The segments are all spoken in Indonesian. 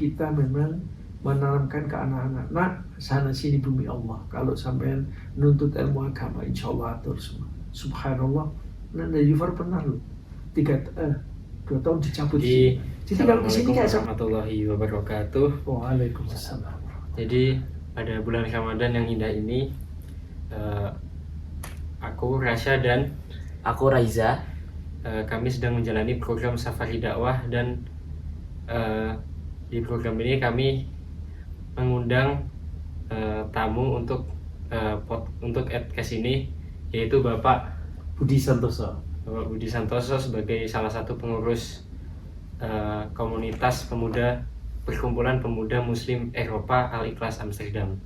kita memang menanamkan ke anak-anak, nak sana sini bumi Allah. Kalau sampai nuntut ilmu agama, insya Allah atur semua. Subhanallah, Nanda Yufar pernah loh 2 tahun dicabut. Jadi kalau kesini kayak warahmatullahi wabarakatuh. Waalaikumsalam. Jadi pada bulan Ramadan yang indah ini, aku Rasya dan aku Raiza, kami sedang menjalani program Safari Dakwah, dan di program ini kami mengundang tamu untuk podcast ini, yaitu Bapak Budi Santoso. Bapak Budi Santoso sebagai salah satu pengurus komunitas pemuda Perkumpulan Pemuda Muslim Eropa Al-Ikhlas Amsterdam.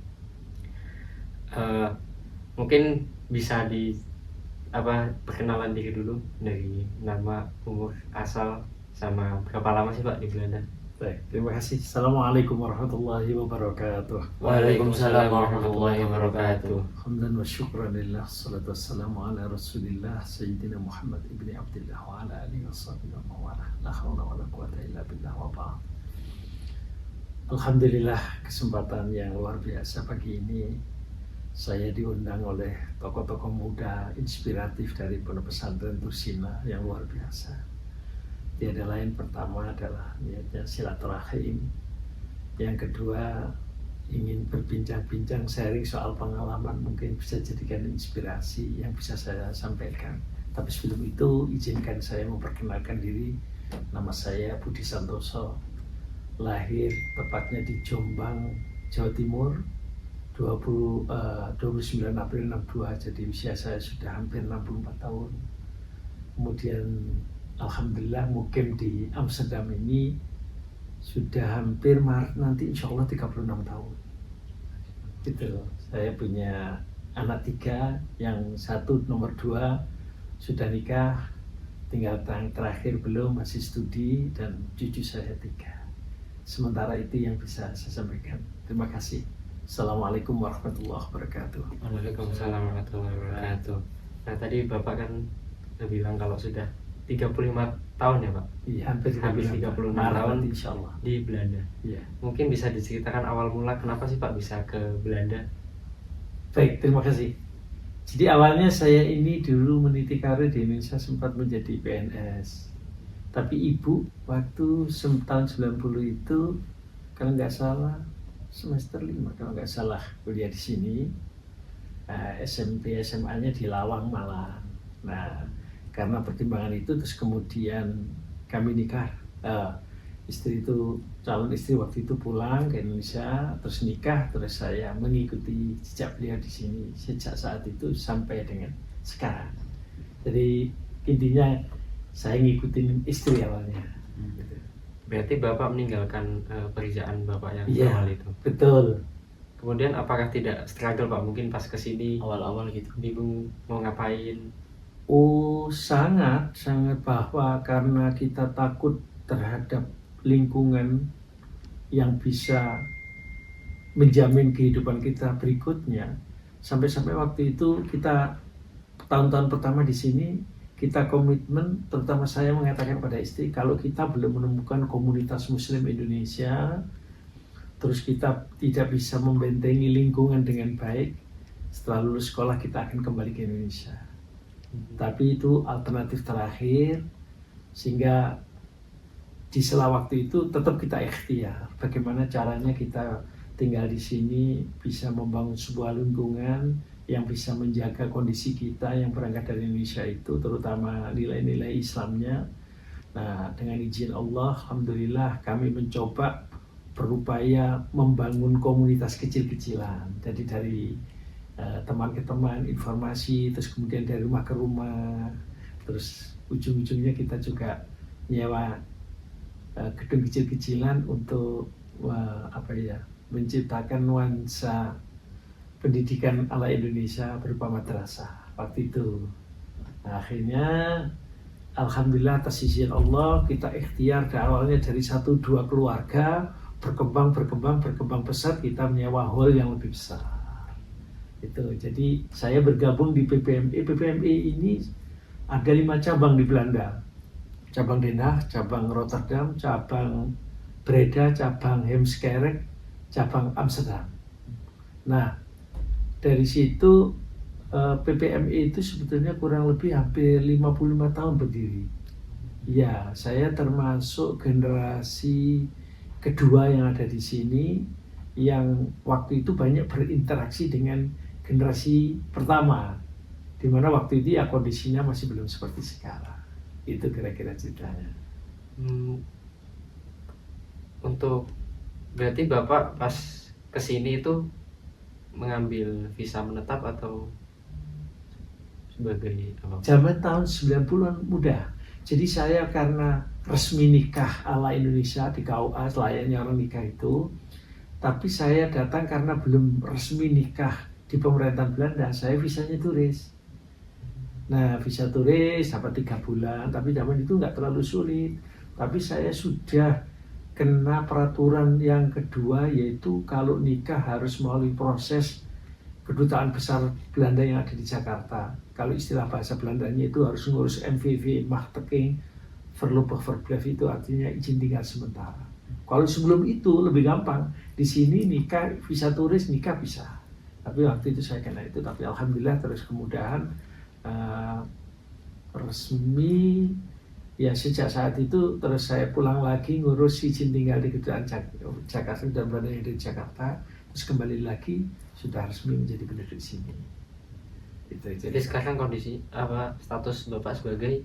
Mungkin bisa perkenalan diri dulu, dari nama, umur, asal, sama berapa lama sih Pak di Belanda? Baik, terima kasih. Assalamualaikum warahmatullahi wabarakatuh. Waalaikumsalam warahmatullahi wabarakatuh. Hamdan wa syukran lillah, salatu wassalamu ala rasulillah Sayyidina Muhammad ibni Abdillah wa ala alihi wa sahbihi wa mawala. La hawla wa la quwata illa billah wa ba'd. Alhamdulillah, kesempatan yang luar biasa pagi ini saya diundang oleh tokoh-tokoh muda inspiratif dari Pondok Pesantren Tursina yang luar biasa. Tiada lain, pertama adalah niatnya silaturahim, yang kedua ingin berbincang-bincang, sharing soal pengalaman, mungkin bisa jadikan inspirasi yang bisa saya sampaikan. Tapi sebelum itu izinkan saya memperkenalkan diri. Nama saya Budi Santoso, lahir tepatnya di Jombang, Jawa Timur, 29 April 62, jadi usia saya sudah hampir 64 tahun. Kemudian alhamdulillah mukim di Amsterdam ini sudah hampir Maret nanti insya Allah 36 tahun. Gitu. Saya punya anak 3, yang satu nomor 2 sudah nikah, tinggal terakhir belum, masih studi, dan cucu saya 3. Sementara itu yang bisa saya sampaikan. Terima kasih. Assalamualaikum warahmatullahi wabarakatuh. Waalaikumsalam warahmatullahi wabarakatuh. Nah, tadi Bapak kan bilang kalau sudah 35 tahun ya Pak? Iya, hampir 36 tahun insyaallah di Belanda. Iya. Mungkin bisa diceritakan awal mula kenapa sih Pak bisa ke Belanda? Baik, terima kasih. Jadi awalnya saya ini dulu meniti karir di Indonesia, sempat menjadi PNS. Tapi ibu waktu tahun 90 itu, kalau nggak salah semester 5 kalau nggak salah, kuliah di sini. SMP SMA-nya di Lawang Malang. Nah, karena pertimbangan itu terus kemudian kami nikah. Istri itu, calon istri waktu itu pulang ke Indonesia, terus nikah, terus saya mengikuti jejak beliau di sini sejak saat itu sampai dengan sekarang. Jadi intinya saya ngikutin istri awalnya. Gitu. Berarti Bapak meninggalkan pekerjaan Bapak yang awal itu? Betul. Kemudian apakah tidak struggle Pak, mungkin pas kesini awal-awal gitu bingung mau ngapain? Oh, sangat bahwa karena kita takut terhadap lingkungan yang bisa menjamin kehidupan kita berikutnya. Sampai-sampai waktu itu kita tahun-tahun pertama di sini kita komitmen, terutama saya mengatakan pada istri, kalau kita belum menemukan komunitas Muslim Indonesia, terus kita tidak bisa membentengi lingkungan dengan baik, setelah lulus sekolah kita akan kembali ke Indonesia. Tapi itu alternatif terakhir, sehingga di sela waktu itu tetap kita ikhtiar bagaimana caranya kita tinggal di sini bisa membangun sebuah lingkungan yang bisa menjaga kondisi kita yang berangkat dari Indonesia itu, terutama nilai-nilai Islamnya. Nah, dengan izin Allah, alhamdulillah kami mencoba berupaya membangun komunitas kecil-kecilan. Jadi dari teman ke teman, informasi, terus kemudian dari rumah ke rumah, terus ujung-ujungnya kita juga nyewa gedung kecil-kecilan untuk menciptakan nuansa pendidikan ala Indonesia berupa madrasah waktu itu. Nah, akhirnya alhamdulillah atas izin Allah kita ikhtiar awalnya dari 1-2 keluarga, berkembang pesat, kita menyewa hall yang lebih besar. Itu. Jadi saya bergabung di PPME. PPME ini ada 5 cabang di Belanda. Cabang Den Haag, cabang Rotterdam, cabang Breda cabang Heemskerk, cabang Amsterdam. Nah, dari situ PPMI itu sebetulnya kurang lebih hampir 55 tahun berdiri. Ya, saya termasuk generasi kedua yang ada di sini yang waktu itu banyak berinteraksi dengan generasi pertama, di mana waktu itu ya kondisinya masih belum seperti sekarang. Itu kira-kira ceritanya. Untuk berarti Bapak pas kesini itu mengambil visa menetap atau sebagai apa? Zaman tahun 90-an mudah. Jadi saya karena resmi nikah ala Indonesia di KUA layaknya orang nikah itu, tapi saya datang karena belum resmi nikah di pemerintahan Belanda, saya visanya turis. Nah, visa turis dapat 3 bulan, tapi zaman itu nggak terlalu sulit. Tapi saya sudah kena peraturan yang kedua, yaitu kalau nikah harus melalui proses Kedutaan Besar Belanda yang ada di Jakarta. Kalau istilah bahasa Belandanya itu harus ngurus MVV, Machtiging, Voorlopig Verblijf, itu artinya izin tinggal sementara. Kalau sebelum itu lebih gampang, di sini nikah, visa turis nikah bisa. Tapi waktu itu saya kena itu, tapi alhamdulillah terus kemudahan resmi. Ya sejak saat itu terus saya pulang lagi ngurus izin tinggal di Kedutaan Jakarta dan Belanda yang ada di Jakarta, terus kembali lagi sudah resmi menjadi penduduk sini. Jadi sekarang kondisi apa status Bapak sebagai?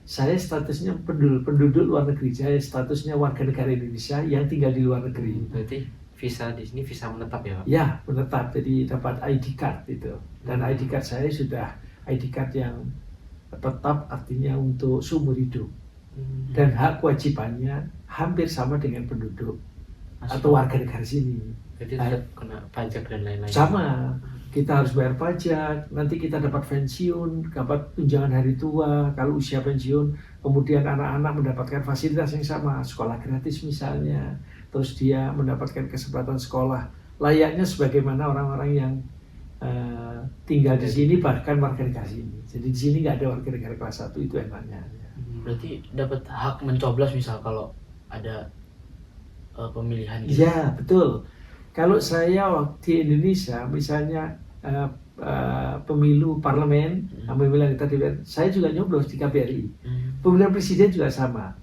Saya statusnya penduduk luar negeri. Saya statusnya warga negara Indonesia yang tinggal di luar negeri. Berarti visa di sini visa menetap ya Pak? Ya, menetap. Jadi dapat ID card itu. Dan ID card saya sudah ID card yang tetap, artinya untuk seumur hidup. Dan hak kewajibannya hampir sama dengan penduduk atau warga negara sini. Jadi tidak kena pajak dan lain-lain. Sama, kita harus bayar pajak, nanti kita dapat pensiun, dapat tunjangan hari tua kalau usia pensiun, kemudian anak-anak mendapatkan fasilitas yang sama, sekolah gratis misalnya, terus dia mendapatkan kesempatan sekolah layaknya sebagaimana orang-orang yang tinggal di sini, bahkan warga negara sini. Jadi di sini nggak ada warga negara kelas 1, itu enaknya. Berarti dapat hak mencoblos misal kalau ada pemilihan gitu. Ya, betul. Kalau saya waktu di Indonesia, misalnya pemilu parlemen, pemilihan kita DPR, saya juga nyoblos di KBRI. Pemilihan presiden juga sama.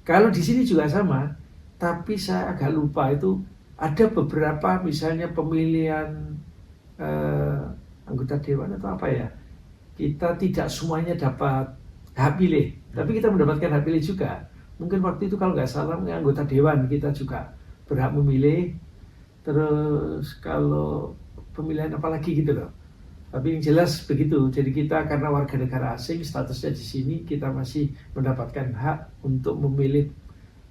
Kalau di sini juga sama, tapi saya agak lupa itu ada beberapa misalnya pemilihan anggota dewan atau apa ya. Kita tidak semuanya dapat hak pilih, tapi kita mendapatkan hak pilih juga. Mungkin waktu itu kalau nggak salah anggota dewan kita juga berhak memilih. Terus kalau pemilihan apalagi gitu loh. Tapi yang jelas begitu. Jadi kita karena warga negara asing statusnya di sini, kita masih mendapatkan hak untuk memilih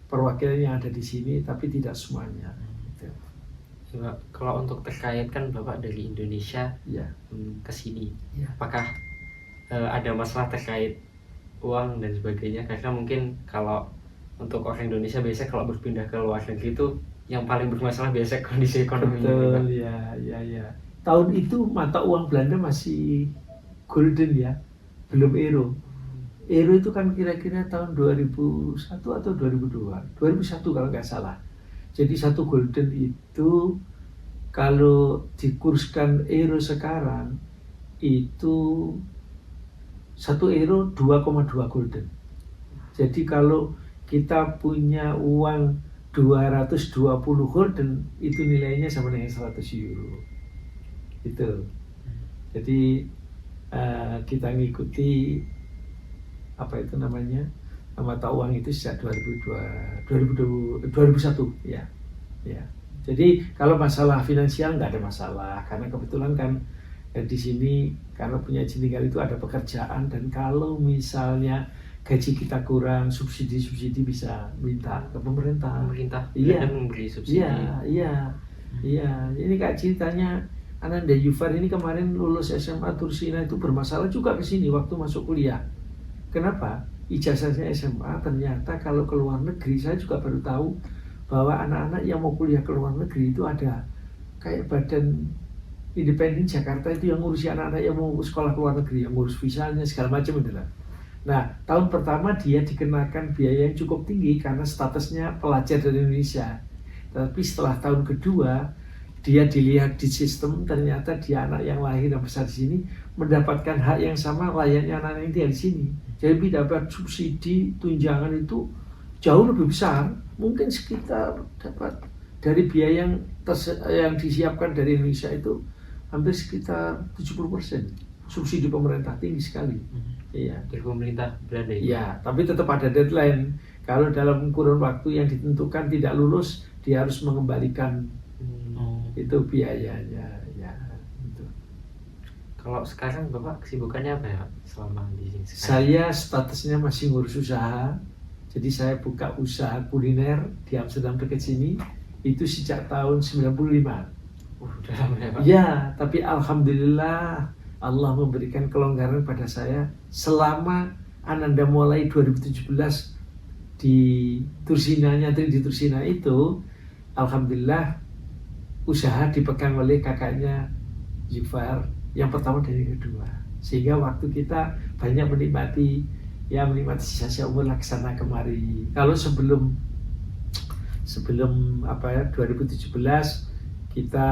perwakilan yang ada di sini, tapi tidak semuanya. Gitu. Ya, kalau untuk terkait kan Bapak dari Indonesia Ya. ke sini, Ya. apakah ada masalah terkait uang dan sebagainya? Karena mungkin kalau untuk orang Indonesia biasanya kalau berpindah ke luar negeri itu yang paling bermasalah biasa kondisi ekonominya. Betul, ya. Tahun itu mata uang Belanda masih golden ya, belum euro. Euro itu kan kira-kira tahun 2001 atau 2002, 2001 kalau nggak salah. Jadi 1 golden itu kalau dikurskan euro sekarang itu 1 euro 2,2 golden. Jadi kalau kita punya uang 220 golden itu nilainya sama dengan 100 euro. Itu. Jadi kita ngikuti apa itu namanya mata uang itu sejak 2001 ya. Jadi kalau masalah finansial nggak ada masalah karena kebetulan kan di sini karena punya izin tinggal itu ada pekerjaan, dan kalau misalnya gaji kita kurang, subsidi bisa minta ke pemerintah. Iya. Memberi subsidi. Iya. Ini kayak ceritanya Ananda Yufar ini kemarin lulus SMA Tursina itu bermasalah juga ke sini waktu masuk kuliah. Kenapa? Ijazahnya SMA, ternyata kalau ke luar negeri, saya juga baru tahu bahwa anak-anak yang mau kuliah ke luar negeri itu ada kayak badan independen Jakarta itu yang ngurusi anak-anak yang mau sekolah ke luar negeri, yang ngurus visanya segala macam itu lah. Nah, tahun pertama dia dikenakan biaya yang cukup tinggi karena statusnya pelajar dari Indonesia. Tapi setelah tahun kedua, dia dilihat di sistem, ternyata dia anak yang lahir dan besar di sini mendapatkan hak yang sama layaknya anak yang tinggal di sini. Jadi dapat subsidi tunjangan itu jauh lebih besar, mungkin sekitar dapat dari biaya yang disiapkan dari Indonesia itu hampir sekitar 70%. Subsidi pemerintah tinggi sekali. Iya. Dari pemerintah Belanda itu. Ya, tapi tetap ada deadline. Kalau dalam kurun waktu yang ditentukan tidak lulus, dia harus mengembalikan itu biayanya. Ya, gitu. Kalau sekarang Bapak kesibukannya apa ya selama di sini? Saya statusnya masih ngurus usaha. Jadi saya buka usaha kuliner di Amsterdam dekat sini itu sejak tahun 95. Udah lama ya Pak? Ya, tapi alhamdulillah Allah memberikan kelonggaran pada saya selama Ananda mulai 2017 di Tursina, nyantri di Tursina itu, alhamdulillah usaha dipegang oleh kakaknya Zufar yang pertama dan yang kedua, sehingga waktu kita banyak menikmati sisa-sisa umur laksana kemari. Kalau sebelum 2017 kita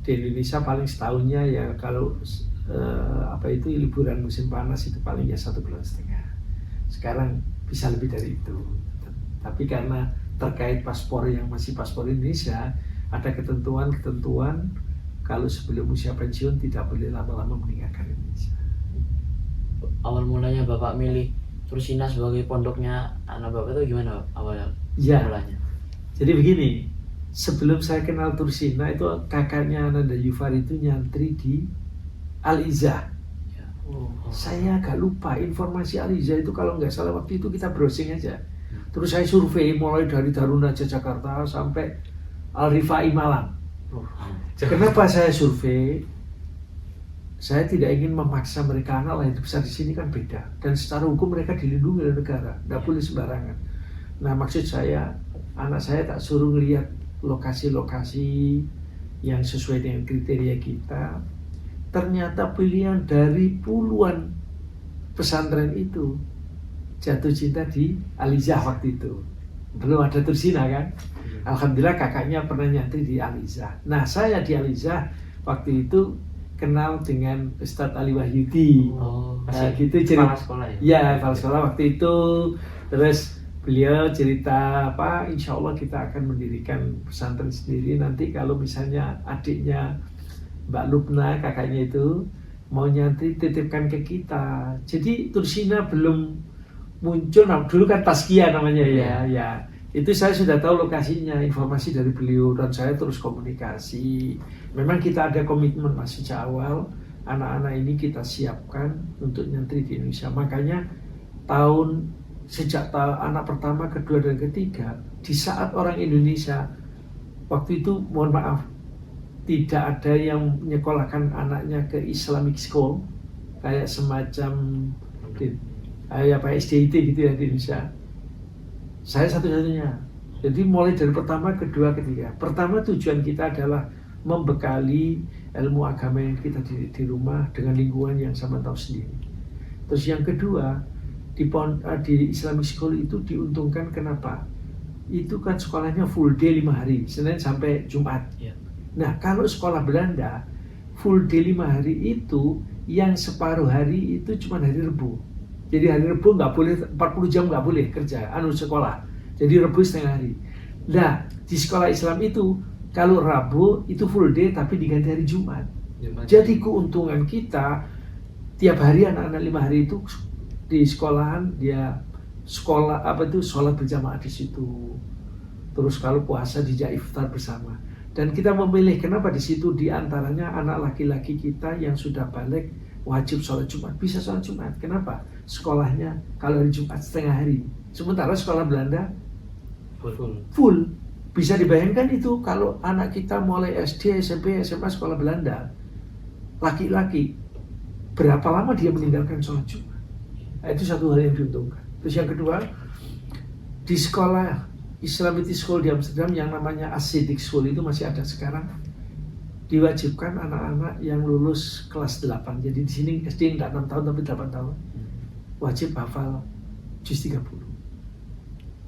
di Indonesia paling setahunnya ya kalau liburan musim panas itu paling ya 1,5 bulan. Sekarang bisa lebih dari itu. Tapi karena terkait paspor yang masih paspor Indonesia, ada ketentuan kalau sebelum usia pensiun tidak boleh lama-lama meninggalkan Indonesia. Awal mulanya Bapak milih Tursina sebagai pondoknya anak Bapak itu gimana awalnya? Ya. Mulanya. Jadi begini, sebelum saya kenal Tursina itu kakaknya Ananda Yufar itu nyantri di Al-Izzah. Ya. Saya agak lupa informasi Al-Izzah itu, kalau nggak salah waktu itu kita browsing aja. Terus saya survei mulai dari Darunajah Jakarta sampai Al-Rifai Malang. Kenapa saya survei? Saya tidak ingin memaksa mereka, anak lahir besar di sini kan beda. Dan secara hukum mereka dilindungi oleh negara, nggak boleh sembarangan. Nah maksud saya, anak saya tak suruh ngelihat lokasi-lokasi yang sesuai dengan kriteria kita. Ternyata pilihan dari puluhan pesantren itu jatuh cinta di Al-Izzah waktu itu. Belum ada Tursina kan? Alhamdulillah kakaknya pernah nyantri di Al-Izzah. Nah saya di Al-Izzah waktu itu kenal dengan Ustadz Ali Wahyudi. Nah, gitu cerita. Kepala sekolah ya? Ya, kepala sekolah waktu itu. Terus beliau cerita insya Allah kita akan mendirikan pesantren sendiri nanti kalau misalnya adiknya Mbak Lubna kakaknya itu mau nyantri titipkan ke kita. Jadi Tursina belum muncul, dulu kan Tazkiyah namanya ya. Itu saya sudah tahu lokasinya, informasi dari beliau, dan saya terus komunikasi. Memang kita ada komitmen masih sejak awal, anak-anak ini kita siapkan untuk nyantri di Indonesia. Makanya sejak anak pertama, kedua, dan ketiga, di saat orang Indonesia, waktu itu mohon maaf, tidak ada yang menyekolahkan anaknya ke Islamic School, kayak semacam kayak SDIT gitu ya di Indonesia. Saya satu-satunya. Jadi mulai dari pertama, kedua, ketiga. Pertama tujuan kita adalah membekali ilmu agama yang kita di rumah dengan lingkungan yang sama tahu sendiri. Terus yang kedua, di Islamic School itu diuntungkan kenapa? Itu kan sekolahnya full day 5 hari, Senin sampai Jumat. Ya. Nah kalau sekolah Belanda, full day 5 hari itu yang separuh hari itu cuma hari Rebu. Jadi hari Rebu nggak boleh, 40 jam nggak boleh kerja, sekolah. Jadi Rebu setengah hari. Nah di sekolah Islam itu, kalau Rabu itu full day tapi diganti hari Jumat. Jadi keuntungan kita, tiap hari anak-anak 5 hari itu di sekolahan, dia sholat berjamaah di situ. Terus kalau puasa dijak iftar bersama. Dan kita memilih kenapa di situ, diantaranya anak laki-laki kita yang sudah balik wajib sholat Jumat, bisa sholat Jumat. Kenapa? Sekolahnya kalau hari Jumat setengah hari, sementara sekolah Belanda full. Bisa dibayangkan itu kalau anak kita mulai SD, SMP, SMA sekolah Belanda, laki-laki, berapa lama dia meninggalkan sholat Jumat? Nah, itu satu hal yang diuntungkan. Terus yang kedua, di sekolah Islamic School di Amsterdam yang namanya Asidik School itu masih ada sekarang, diwajibkan anak-anak yang lulus kelas 8. Jadi di sini SD nggak 6 tahun tapi 8 tahun. wajib hafal juz 30.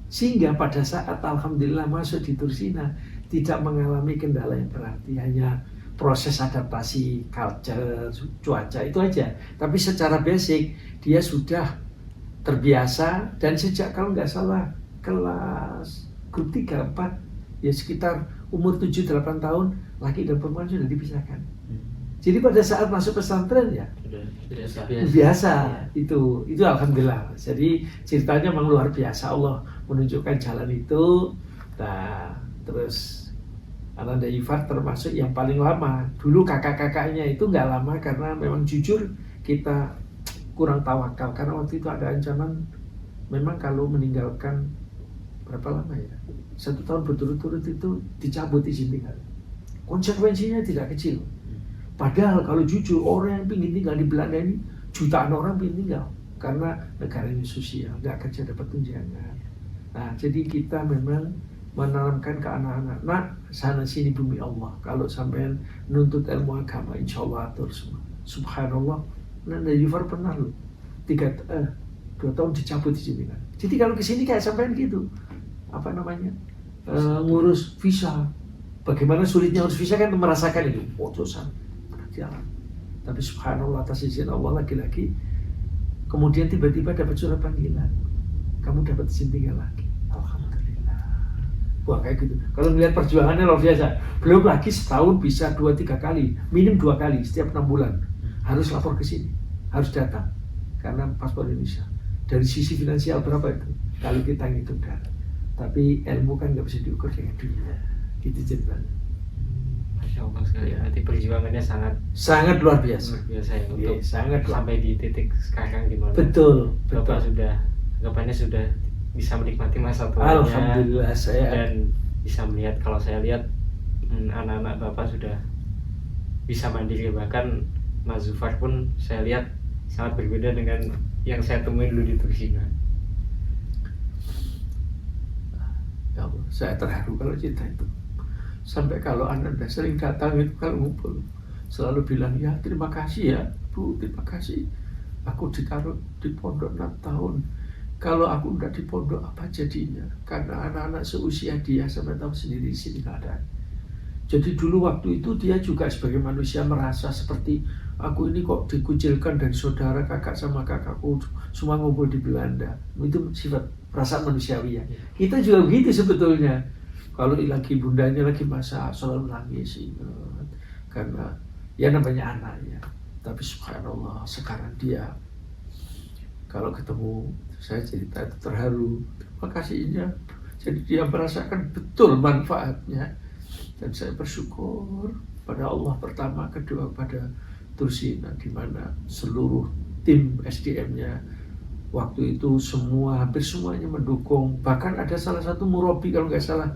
Sehingga pada saat alhamdulillah masuk di Tursina tidak mengalami kendala yang berarti, hanya proses adaptasi culture, cuaca itu aja. Tapi secara basic dia sudah terbiasa, dan sejak kalau nggak salah kelas grup 3, 4 ya sekitar umur 7-8 tahun laki dan perempuan sudah dipisahkan. Jadi pada saat masuk pesantren ya sudah biasa itu alhamdulillah. Jadi ceritanya memang luar biasa, Allah menunjukkan jalan itu. Nah, terus Ananda Ifar termasuk yang paling lama. Dulu kakak-kakaknya itu nggak lama karena memang jujur kita kurang tawakal, karena waktu itu ada ancaman memang kalau meninggalkan berapa lama ya, 1 tahun berturut-turut itu dicabut izin tinggal. Konsekuensinya tidak kecil. Padahal kalau jujur orang yang ingin tinggal di Belanda ini jutaan orang ingin tinggal karena negara ini sosial, nggak kerja dapat tunjangan. Nah, jadi kita memang menanamkan ke anak-anak, nak sana sini bumi Allah. Kalau sampean nuntut ilmu agama, insya Allah atur semua. Subhanallah, Nanda Yufar pernah loh 2 tahun dicabut di sini kan. Jadi kalau kesini kayak sampean gitu, apa namanya, ngurus visa. Bagaimana sulitnya ngurus visa kan merasakan itu, bodosan. Jalan. Tapi subhanallah atas izin Allah lagi-lagi kemudian tiba-tiba dapat surat panggilan, kamu dapat izin tinggal lagi. Alhamdulillah. Wah kayak gitu. Kalau melihat perjuangannya luar biasa. Belum lagi setahun bisa 2-3 kali, minim 2 kali setiap 6 bulan harus lapor ke sini, harus datang karena paspor Indonesia. Dari sisi finansial berapa itu? Kalau kita ngitung dan. Tapi ilmu kan nggak bisa diukur dengan dunia. Gitu ceritanya. Masya Allah sekali. Nanti perjuangannya sangat luar biasa. Ya untuk sangat sampai di titik sekarang di mana betul. Bapak anggapannya sudah bisa menikmati masa tuanya. Alhamdulillah dan bisa melihat, kalau saya lihat anak-anak Bapak sudah bisa mandiri, bahkan Mas Zufar pun saya lihat sangat berbeda dengan yang saya temui dulu di Tursina. Ya Allah, saya terharu kalau cerita itu. Sampai kalau Anda sering datang itu kalau ngumpul selalu bilang, ya terima kasih ya Bu, terima kasih. Aku ditaruh di pondok 6 tahun. Kalau aku udah di pondok apa jadinya? Karena anak-anak seusia dia sampai tahu sendiri di sini keadaan. Jadi dulu waktu itu dia juga sebagai manusia merasa seperti aku ini kok dikucilkan dari saudara, kakak sama kakakku semua ngumpul di Belanda. Itu sifat perasaan manusiawi ya. Kita juga begitu sebetulnya. Kalau lagi bundanya lagi masak selalu nangis karena ya namanya anaknya. Tapi subhanallah sekarang dia kalau ketemu saya cerita itu terharu, terima kasihnya. Jadi dia merasakan betul manfaatnya, dan saya bersyukur pada Allah pertama, kedua pada Tursina di mana seluruh tim SDM-nya waktu itu hampir semuanya mendukung. Bahkan ada salah satu murabi kalau nggak salah,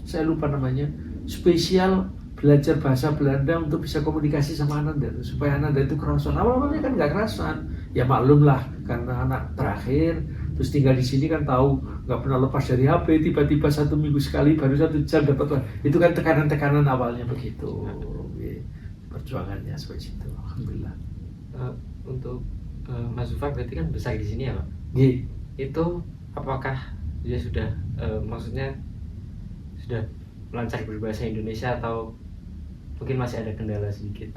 saya lupa namanya, spesial belajar bahasa Belanda untuk bisa komunikasi sama Ananda, supaya Ananda itu kerasan. Awal-awalnya kan nggak kerasan, ya maklum lah karena anak terakhir, terus tinggal di sini kan tahu nggak pernah lepas dari HP, tiba-tiba 1 minggu sekali baru 1 jam dapat, itu kan tekanan-tekanan awalnya begitu. Perjuangannya seperti itu, alhamdulillah. Untuk Mas Zufar berarti kan besar di sini ya Pak? Iya. Itu apakah dia sudah maksudnya sudah lancar berbahasa Indonesia atau mungkin masih ada kendala sedikit?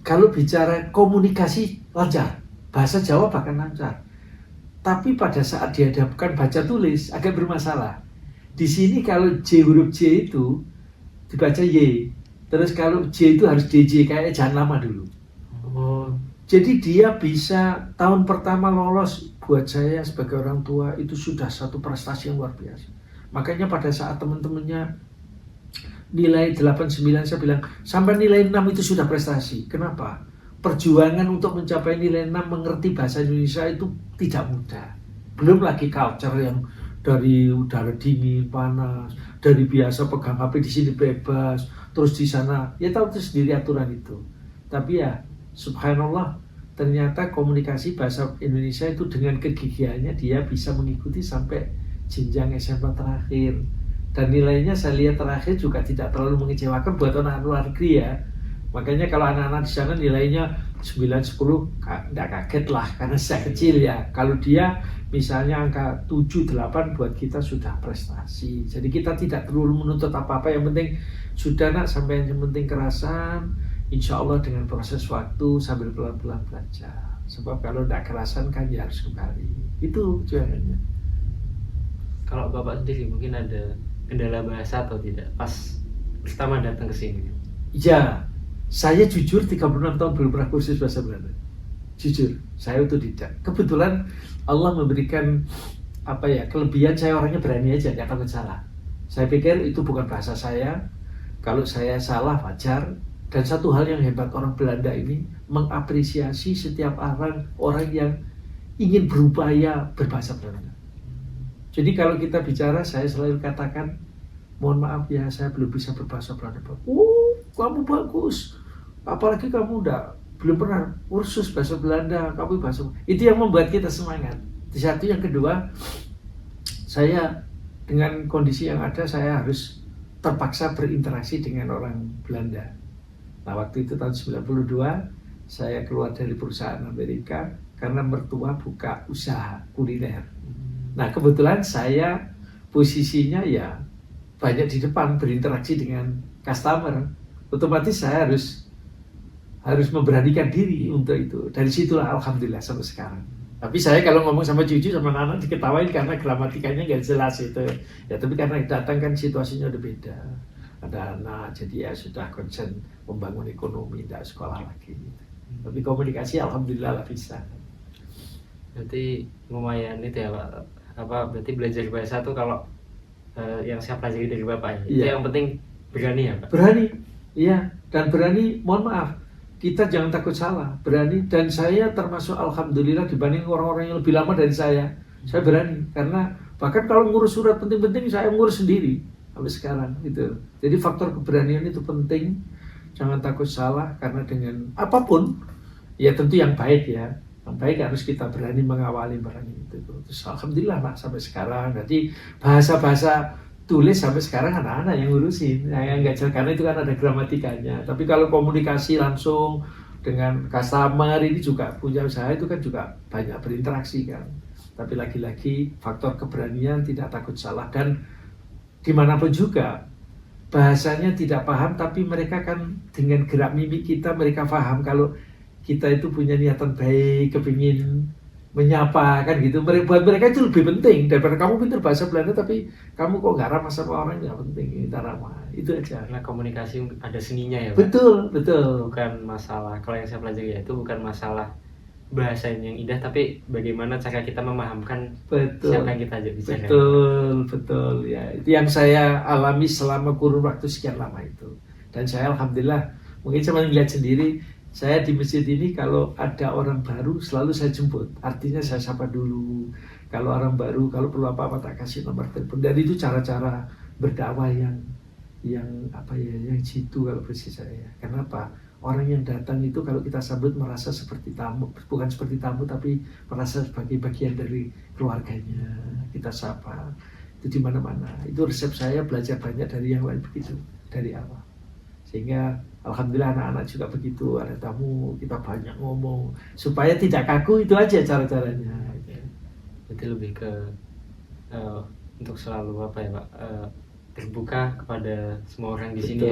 Kalau bicara komunikasi lancar, bahasa Jawa bahkan lancar. Tapi pada saat dihadapkan baca tulis agak bermasalah. Di sini kalau J, huruf J itu dibaca Y. Terus kalau J itu harus DJ, kayak jangan lama dulu. Jadi dia bisa tahun pertama lolos, buat saya sebagai orang tua itu sudah satu prestasi yang luar biasa. Makanya pada saat teman-temannya nilai 8-9, saya bilang sampai nilai 6 itu sudah prestasi. Kenapa? Perjuangan untuk mencapai nilai 6 mengerti bahasa Indonesia itu tidak mudah. Belum lagi culture yang dari udara dingin, panas, dari biasa pegang HP di sini bebas, terus di sana ya tahu itu sendiri aturan itu. Tapi ya subhanallah, ternyata komunikasi bahasa Indonesia itu dengan kegigihannya dia bisa mengikuti sampai jenjang SMA terakhir. Dan nilainya saya lihat terakhir juga tidak terlalu mengecewakan buat anak luar negeri ya. Makanya kalau anak-anak di sana nilainya 9, 10, nggak kaget lah karena sejak kecil ya. Kalau dia misalnya angka 7, 8 buat kita sudah prestasi. Jadi kita tidak perlu menuntut apa-apa, yang penting sudah nak sampai yang penting kerasan. Insya Allah dengan proses waktu sambil pelan-pelan belajar. Sebab kalau tidak kerasan kan ya harus kembali. Itu tujuannya. Kalau Bapak sendiri mungkin ada kendala bahasa atau tidak pas pertama datang ke sini? Ya, saya jujur 36 tahun belum pernah kursus bahasa Belanda. Jujur, saya otodidak. Kebetulan Allah memberikan kelebihan, saya orangnya berani aja, nggak takut salah. Saya pikir itu bukan bahasa saya. Kalau saya salah wajar. Dan satu hal yang hebat orang Belanda ini mengapresiasi setiap orang yang ingin berupaya berbahasa Belanda. Jadi kalau kita bicara, saya selalu katakan, mohon maaf ya, saya belum bisa berbahasa Belanda. Kamu bagus. Apalagi kamu belum pernah kursus bahasa Belanda, kamu bahasa. Itu yang membuat kita semangat. Satu, yang kedua, saya dengan kondisi yang ada, saya harus terpaksa berinteraksi dengan orang Belanda. Nah, waktu itu tahun 92, saya keluar dari perusahaan Amerika karena mertua buka usaha kuliner. Nah, kebetulan saya posisinya ya banyak di depan berinteraksi dengan customer. Otomatis saya harus memberanikan diri untuk itu. Dari situlah alhamdulillah sampai sekarang. Tapi saya kalau ngomong sama cucu sama anak diketawain karena gramatikanya nggak jelas itu. Ya, tapi karena datang kan situasinya udah beda. Ada anak, jadi ya sudah concern membangun ekonomi, tidak sekolah lagi. Tapi komunikasi alhamdulillah lah bisa. Berarti lumayan itu ya Pak. Berarti belajar bahasa tuh kalau yang saya pelajari dari Bapak ya. Itu yang penting berani ya Pak? Berani, iya. Dan berani, mohon maaf, kita jangan takut salah. Berani, dan saya termasuk alhamdulillah dibanding orang-orang yang lebih lama dari saya berani. Karena bahkan kalau ngurus surat penting-penting, saya ngurus sendiri sampai sekarang gitu. Jadi faktor keberanian itu penting. Jangan takut salah, karena dengan apapun ya tentu yang baik ya. Yang baik harus kita berani mengawali barang itu. Terus alhamdulillah Pak sampai sekarang. Jadi bahasa-bahasa tulis sampai sekarang anak-anak yang ngurusin. Yang nggak jelas karena itu kan ada gramatikanya. Tapi kalau komunikasi langsung dengan customer ini juga punya usaha itu kan juga banyak berinteraksi kan. Tapi lagi-lagi faktor keberanian, tidak takut salah, dan dimanapun juga bahasanya tidak paham, tapi mereka kan dengan gerak mimik kita mereka paham kalau kita itu punya niatan baik, kepingin menyapa kan gitu. Buat mereka itu lebih penting daripada kamu pintar bahasa Belanda tapi kamu kok nggak ramah sama orang, nggak penting, kita ramah, itu aja. Karena komunikasi ada seninya ya Pak? Betul. Bukan masalah, kalau yang saya pelajari ya itu bukan masalah bahasanya yang indah, tapi bagaimana cara kita memahamkan siapa yang kita ajak bicara. Betul ya. Itu yang saya alami selama kurun waktu sekian lama itu. Dan saya alhamdulillah, mungkin saya melihat sendiri, saya di masjid ini kalau ada orang baru selalu saya jemput. Artinya saya sapa dulu. Kalau orang baru, kalau perlu apa-apa tak kasih nomor telepon. Dan itu cara-cara berdakwah yang jitu kalau versi saya. Kenapa? Orang yang datang itu kalau kita sambut merasa seperti tamu, bukan seperti tamu tapi merasa sebagai bagian dari keluarganya. Kita sapa, itu di mana-mana. Itu resep saya, belajar banyak dari yang lain begitu dari awal. Sehingga alhamdulillah anak-anak juga begitu, ada tamu kita banyak ngomong supaya tidak kaku, itu aja cara-caranya. Jadi lebih ke untuk selalu apa ya Pak? Terbuka kepada semua orang di sini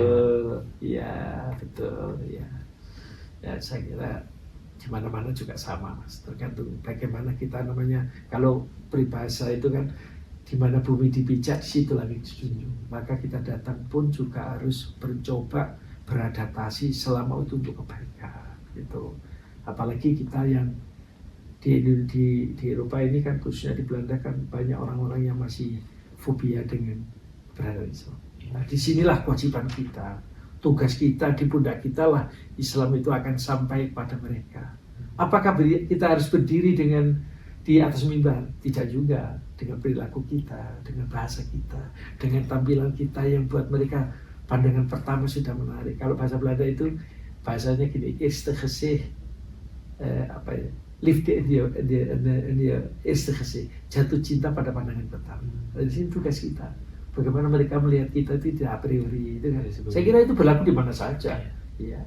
ya. Betul. Ya saya kira di mana-mana juga sama Mas, tergantung bagaimana kita namanya. Kalau peribahasa itu kan di mana bumi dipijak, situ langit dijunjung. Maka kita datang pun juga harus mencoba beradaptasi selama itu untuk kebaikan gitu. Apalagi kita yang di Eropa ini kan, khususnya di Belanda kan banyak orang-orang yang masih fobia dengan beragama Islam. Nah, disinilah kewajiban kita, tugas kita di pundak kita lah. Islam itu akan sampai kepada mereka. Apakah kita harus berdiri di atas mimbar? Tidak juga. Dengan perilaku kita, dengan bahasa kita, dengan tampilan kita yang buat mereka pandangan pertama sudah menarik. Kalau bahasa Belanda itu bahasanya gini, eerste gezicht, liefde in je eerste gezicht, jatuh cinta pada pandangan pertama. Di sini tugas kita. Bagaimana mereka melihat kita itu tidak a priori, itu kan. Saya kira itu berlaku di mana saja. Iya.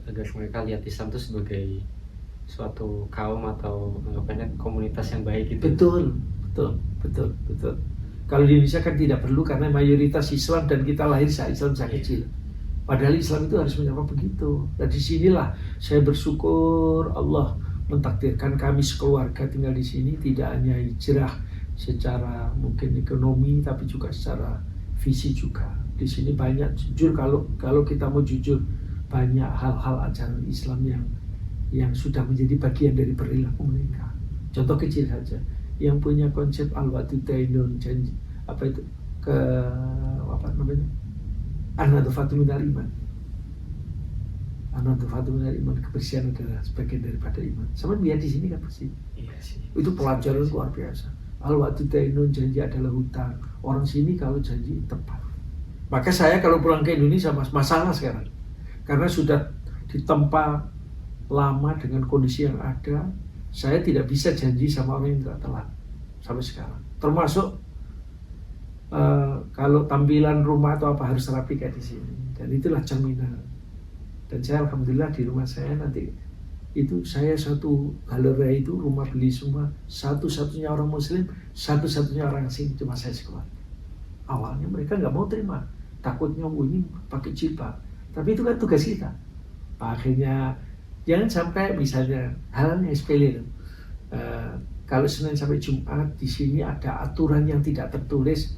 agar mereka lihat Islam itu sebagai suatu kaum atau anggapannya komunitas yang baik gitu. Betul. Kalau di Indonesia kan tidak perlu karena mayoritas Islam dan kita lahir Islam sejak kecil. Padahal Islam itu harus menyapa begitu. Dan disinilah saya bersyukur Allah mentakdirkan kami sekeluarga tinggal di sini, tidak hanya hijrah secara mungkin ekonomi tapi juga secara visi juga. Di sini banyak, jujur kalau kita mau jujur, banyak hal-hal ajaran Islam yang sudah menjadi bagian dari perilaku mereka. Contoh kecil saja, yang punya konsep al-wa'dudainun, janji apa itu ke apa namanya? An-nadhafatu minal iman. An-nadhafatu minal iman, kebersihan adalah sebagian daripada iman. Sama lihat di sini kan bersih. Iya sih. Itu pelajaran luar biasa. Al-wa'dudainun, janji adalah hutang. Orang sini kalau janji tepat. Maka saya kalau pulang ke Indonesia masalah sekarang. Karena sudah ditempa lama dengan kondisi yang ada, saya tidak bisa janji sama orang yang tidak telat sampai sekarang. Termasuk kalau tampilan rumah atau apa harus rapi kayak di sini. Dan itulah cerminan. Dan saya alhamdulillah di rumah saya nanti itu saya satu galeri itu rumah beli semua, satu-satunya orang Muslim, satu-satunya orang asing, cuma saya sekeluarga. Awalnya mereka nggak mau terima, takutnya ini pakai jilbab. Tapi itu kan tugas kita. Akhirnya jangan sampai misalnya hal yang sepele. Kalau Senin sampai Jumat di sini ada aturan yang tidak tertulis.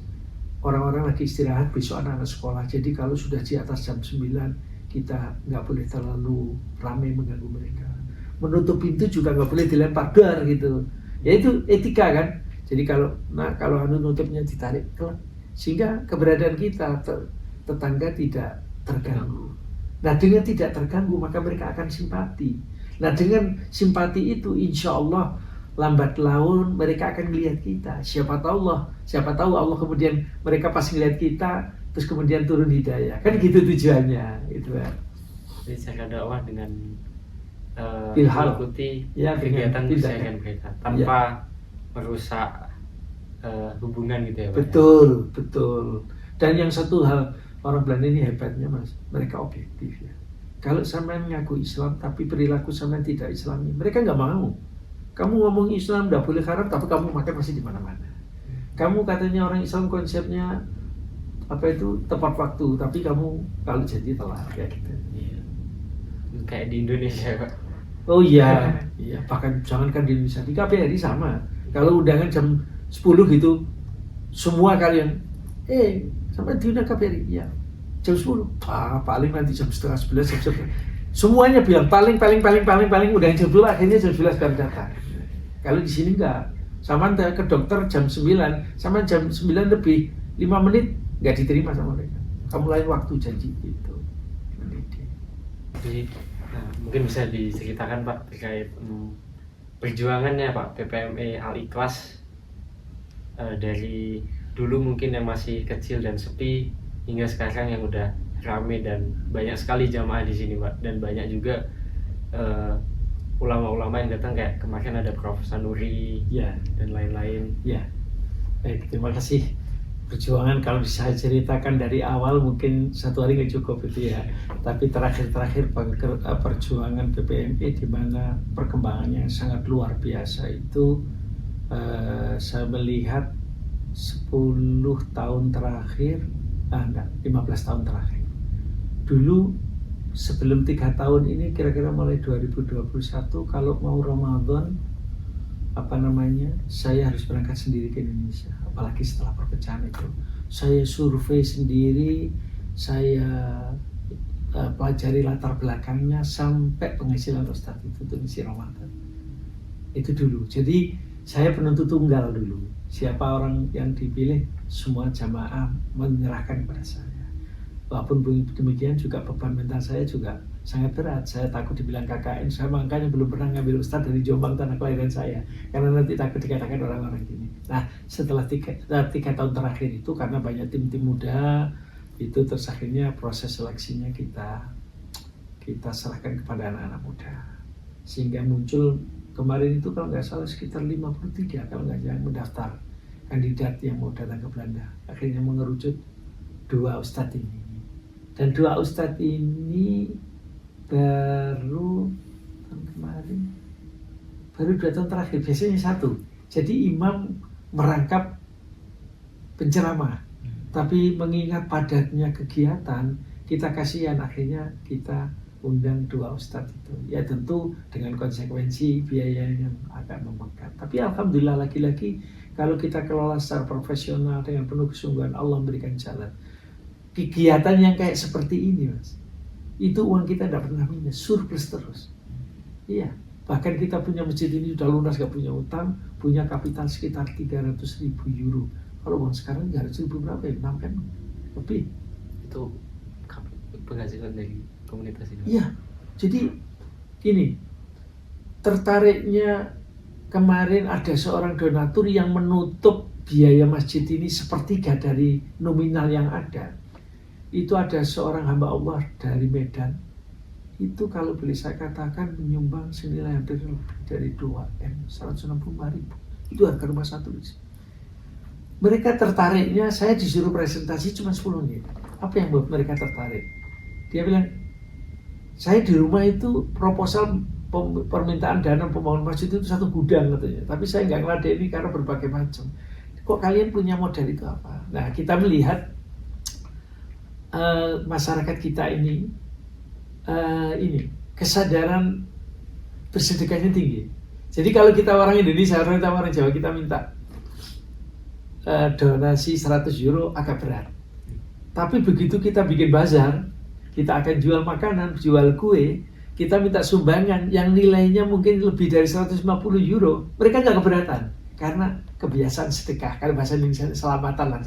Orang-orang lagi istirahat, besok anak-anak sekolah. Jadi kalau sudah di atas jam 9 kita nggak boleh terlalu ramai mengganggu mereka. Menutup pintu juga nggak boleh dilempar dar gitu. Ya itu etika kan. Jadi kalau nutupnya ditarik sehingga keberadaan kita tetangga tidak terganggu. Nah dengan tidak terganggu maka mereka akan simpati. Nah dengan simpati itu insya Allah lambat laun mereka akan melihat kita. Siapa tahu Allah kemudian mereka pas melihat kita terus kemudian turun hidayah. Kan gitu tujuannya itu kan. Jadi cara dakwah dengan mengikuti kegiatan keseharian mereka tanpa merusak hubungan gitu ya Pak. Betul. Dan yang satu hal orang Belanda ini hebatnya Mas, mereka objektif ya. Kalau sampean ngaku Islam tapi perilaku sampean tidak Islami, mereka nggak mau. Kamu ngomong Islam nggak boleh haram, tapi kamu makan masih di mana-mana. Kamu katanya orang Islam konsepnya apa itu tepat waktu, tapi kamu kalau jadi telat kayak gitu. Iya. Kayak di Indonesia Pak. Oh iya, bahkan jangankan di Indonesia, di KBRI sama. Kalau undangan jam 10 gitu, semua kalian, sampai diundang KBRI, ya jam 10, paling nanti jam setengah 11, jam 11. Semuanya bilang paling udah jam 12, akhirnya jam 11 baru datang. Kalau di sini enggak, sama ke dokter jam 9, sama jam 9 lebih 5 menit nggak diterima sama mereka. Kamu lain waktu janji gitu. Jadi mungkin bisa diceritakan Pak terkait perjuangannya Pak PPME Al-Ikhlas dari dulu mungkin yang masih kecil dan sepi hingga sekarang yang udah rame dan banyak sekali jamaah di sini Pak, dan banyak juga ulama-ulama yang datang kayak kemarin ada Prof. Sanuri dan lain-lain. Ya, baik, terima kasih. Perjuangan kalau bisa ceritakan dari awal mungkin satu hari nggak cukup itu ya. Tapi terakhir perjuangan PPME di mana perkembangannya sangat luar biasa itu saya melihat 10 tahun terakhir, 15 tahun terakhir. Dulu sebelum 3 tahun ini kira-kira mulai 2021 kalau mau Ramadan saya harus berangkat sendiri ke Indonesia, apalagi setelah perpecahan itu. Saya survei sendiri, saya pelajari latar belakangnya sampai penghasilan Ustadz itu untuk ngisi Ramadan. Itu dulu. Jadi saya penuntut tunggal dulu. Siapa orang yang dipilih, semua jamaah menyerahkan kepada saya. Walaupun demikian juga beban mental saya juga sangat berat. Saya takut dibilang KKN, saya makanya belum pernah ngambil Ustadz dari Jombang, tanah kelahiran saya, karena nanti takut dikatakan orang-orang gini. Nah setelah 3 tahun terakhir itu karena banyak tim-tim muda itu, terus akhirnya proses seleksinya kita serahkan kepada anak-anak muda, sehingga muncul kemarin itu kalau nggak salah sekitar 53 kalau nggak salah mendaftar kandidat yang mau datang ke Belanda. Akhirnya mengerucut 2 ustadz ini, dan 2 ustadz ini baru tahun kemarin, baru 2 tahun terakhir, biasanya 1. Jadi imam merangkap penceramah, tapi mengingat padatnya kegiatan, kita kasihan, akhirnya kita undang 2 ustadz itu. Ya tentu dengan konsekuensi biaya yang agak membengkak. Tapi alhamdulillah lagi-lagi kalau kita kelola secara profesional dengan penuh kesungguhan, Allah memberikan jalan. Kegiatan yang kayak seperti ini, Mas, itu uang kita tidak pernah minus, surplus terus. Iya, bahkan kita punya masjid ini sudah lunas, gak punya utang, punya kapital sekitar 300.000 euro. Kalau uang sekarang 300.000 berapa ya? 6 kan? Lebih. Itu penghasilan dari komunitas ini. Iya, jadi gini, tertariknya kemarin ada seorang donatur yang menutup biaya masjid ini sepertiga dari nominal yang ada. Itu ada seorang hamba Allah dari Medan. Itu kalau boleh saya katakan menyumbang senilai hampir lebih dari 2M, 165.000. Itu harga rumah satu. Mereka tertariknya, saya disuruh presentasi cuma 10 menit. Apa yang buat mereka tertarik? Dia bilang, saya di rumah itu proposal permintaan dana pembangunan masjid itu 1 gudang katanya. Tapi saya nggak ngeladeni karena berbagai macam. Kok kalian punya modal itu apa? Nah, kita melihat masyarakat kita ini kesadaran bersedekahnya tinggi. Jadi kalau kita orang Indonesia, orang Jawa, kita minta donasi 100 euro agak berat. Tapi begitu kita bikin bazar, kita akan jual makanan, jual kue, kita minta sumbangan yang nilainya mungkin lebih dari 150 euro, mereka nggak keberatan karena kebiasaan sedekah. Kalau bahasa Indonesia selamatan lah.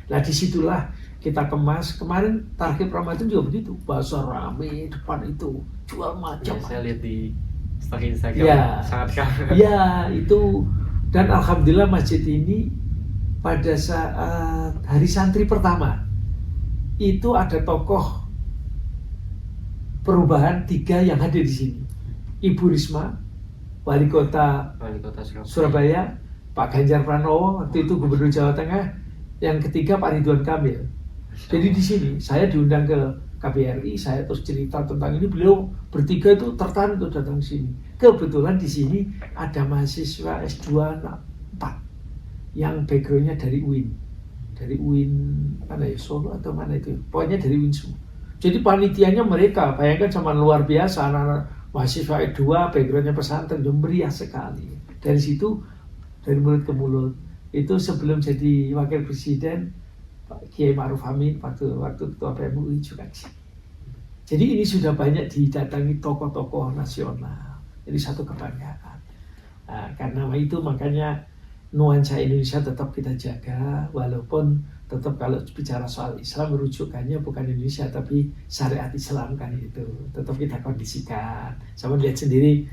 Nah disitulah kita kemas. Kemarin target Ramadan juga begitu, bazar rame depan itu, jual macam. Saya lihat di Instagram ya, sangat keren. Ya itu, dan alhamdulillah masjid ini pada saat hari santri pertama itu ada tokoh perubahan 3 yang hadir di sini. Ibu Risma, Wali Kota Surabaya, Pak Ganjar Pranowo, waktu itu Gubernur Jawa Tengah, yang ketiga Pak Ridwan Kamil. Jadi di sini saya diundang ke KBRI, saya terus cerita tentang ini, beliau bertiga itu tertarik untuk datang ke sini. Kebetulan di sini ada mahasiswa S2 4 yang backgroundnya dari UIN, mana ya, Solo atau mana itu, pokoknya dari UIN semua. Jadi panitianya mereka, bayangkan sama luar biasa, anak-anak mahasiswa E2, backgroundnya pesantren, meriah sekali. Dari situ, dari mulut ke mulut, itu sebelum jadi wakil presiden, Pak Kiai Ma'ruf Amin, waktu ketua PMUI juga di sini. Jadi ini sudah banyak didatangi tokoh-tokoh nasional. Jadi satu kebanggaan. Nah, karena itu makanya nuansa Indonesia tetap kita jaga, walaupun tetap kalau bicara soal Islam merujukannya bukan Indonesia tapi syariat Islam kan itu tetap kita kondisikan. Sama lihat sendiri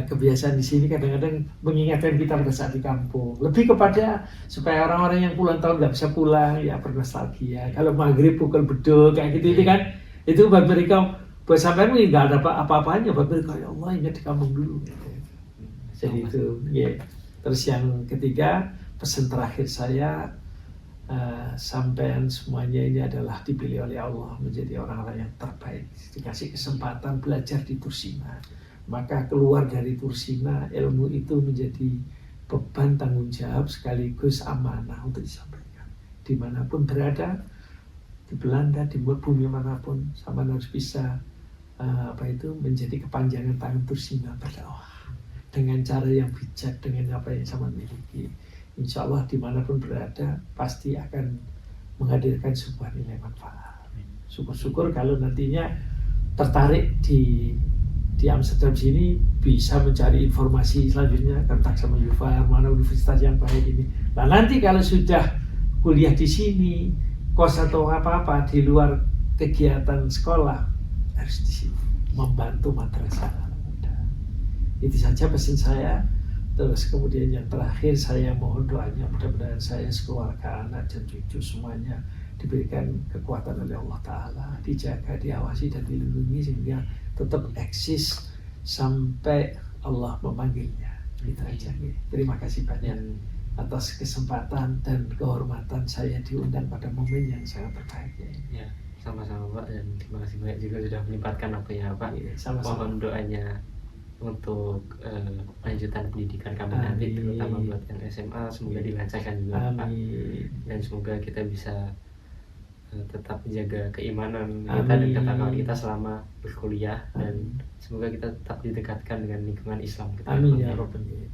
kebiasaan di sini kadang-kadang mengingatkan kita pada saat di kampung. Lebih kepada supaya orang-orang yang puluhan tahun nggak bisa pulang ya bernostalgia. Kalau maghrib pukul beduk kayak gitu itu kan itu buat mereka, buat sampean nggak ada apa-apanya, buat mereka ya Allah ingat di kampung dulu. Jadi itu ya. Terus yang ketiga, pesan terakhir saya, sampean semuanya ini adalah dipilih oleh Allah menjadi orang-orang yang terbaik. Dikasih kesempatan belajar di Tursina, maka keluar dari Tursina ilmu itu menjadi beban tanggung jawab sekaligus amanah untuk disampaikan. Dimanapun berada, di Belanda, di bumi manapun, sama harus bisa menjadi kepanjangan tangan Tursina berdakwah dengan cara yang bijak, dengan apa yang sama miliki. Insya Allah dimanapun berada pasti akan menghadirkan sebuah nilai manfaat. Syukur-syukur kalau nantinya tertarik di Amsterdam sini bisa mencari informasi selanjutnya kontak sama Yuval, mana universitas yang baik ini. Nah nanti kalau sudah kuliah di sini, kos atau apa-apa di luar kegiatan sekolah harus di sini membantu madrasah. Itu saja pesan saya. Terus kemudian yang terakhir saya mohon doanya mudah-mudahan saya sekeluarga, anak dan cucu semuanya diberikan kekuatan oleh Allah Ta'ala, dijaga, diawasi dan dilindungi sehingga tetap eksis sampai Allah memanggilnya. Itu aja. Terima kasih banyak atas kesempatan dan kehormatan saya diundang pada momen yang sangat berbahagia. Ya, sama-sama Pak. Pak, dan terima kasih banyak juga sudah menyempatkan waktunya Pak. Iya, sama-sama. Mohon doanya untuk lanjutan pendidikan kami nanti, Amin. terutama buat yang SMA, semoga dilancarkan juga Pak, Amin. dan semoga kita bisa tetap menjaga keimanan kita Amin. dan ketakwaan kita selama berkuliah, dan Amin. semoga kita tetap didekatkan dengan lingkungan Islam kita. Amin ya Rabbal Alamin.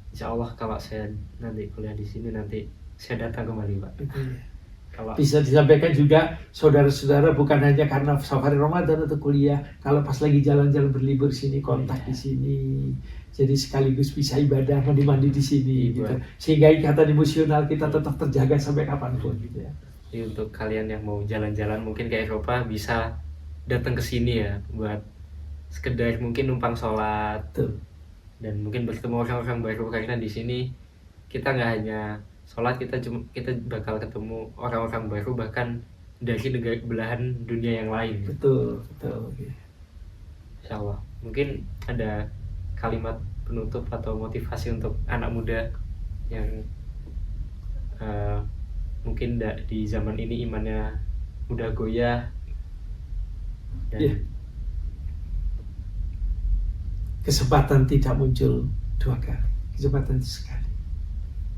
Insya Allah kalau saya nanti kuliah di sini, nanti saya datang kembali Pak. Itu ya. Kalau Bisa disampaikan juga saudara-saudara, bukan hanya karena safari Ramadan atau kuliah, kalau pas lagi jalan-jalan berlibur sini, kontak di sini, jadi sekaligus bisa ibadah mandi-mandi di sini Iya. gitu, sehingga ikatan emosional kita tetap terjaga sampai kapanpun gitu ya. jadi untuk kalian yang mau jalan-jalan mungkin ke Eropa, bisa datang ke sini ya, buat sekedar mungkin numpang sholat Tuh. dan mungkin bertemu orang-orang baru, karena di sini kita nggak hanya sholat, kita bakal ketemu orang-orang baru bahkan dari negara belahan dunia yang lain. Betul, betul. Oke. Insya Allah. Mungkin ada kalimat penutup atau motivasi untuk anak muda yang mungkin di zaman ini imannya mudah goyah dan Iya. Kesempatan tidak muncul dua kali, kesempatan itu sekali.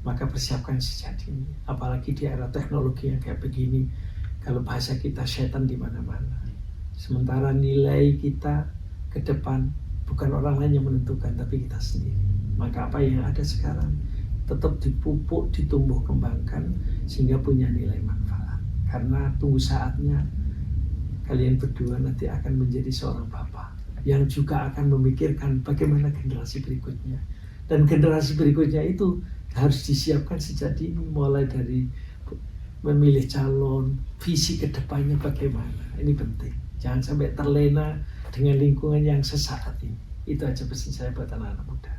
Maka persiapkan sejak dini, apalagi di era teknologi yang kayak begini. Kalau bahasa kita, setan di mana-mana. Sementara nilai kita ke depan bukan orang lain yang menentukan, tapi kita sendiri. Maka apa yang ada sekarang tetap dipupuk, ditumbuh kembangkan sehingga punya nilai manfaat. Karena tunggu saatnya kalian berdua nanti akan menjadi seorang bapak yang juga akan memikirkan bagaimana generasi berikutnya. Dan generasi berikutnya itu harus disiapkan sejak dini, mulai dari memilih calon, visi ke depannya bagaimana. Ini penting. Jangan sampai terlena dengan lingkungan yang sesaat ini. Itu aja pesan saya buat anak-anak muda.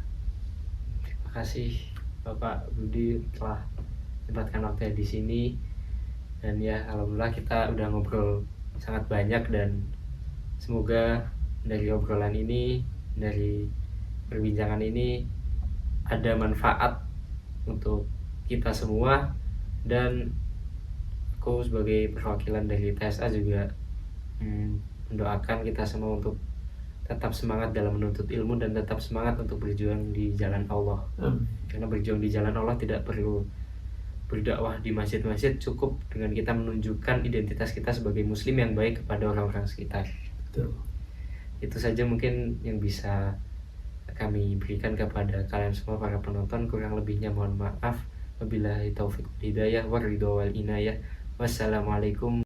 terima kasih Bapak Budi telah menyempatkan waktunya di sini, dan ya alhamdulillah kita udah ngobrol sangat banyak, dan semoga dari obrolan ini, dari perbincangan ini ada manfaat untuk kita semua, dan aku sebagai perwakilan dari TSA juga mendoakan kita semua untuk tetap semangat dalam menuntut ilmu dan tetap semangat untuk berjuang di jalan Allah. Karena berjuang di jalan Allah tidak perlu berdakwah di masjid-masjid, cukup dengan kita menunjukkan identitas kita sebagai muslim yang baik kepada orang-orang sekitar. Betul. Itu saja mungkin yang bisa kami berikan kepada kalian semua para penonton. Kurang lebihnya mohon maaf. Wabillahi taufiq wal hidayah, waridho wal inayah. Wassalamualaikum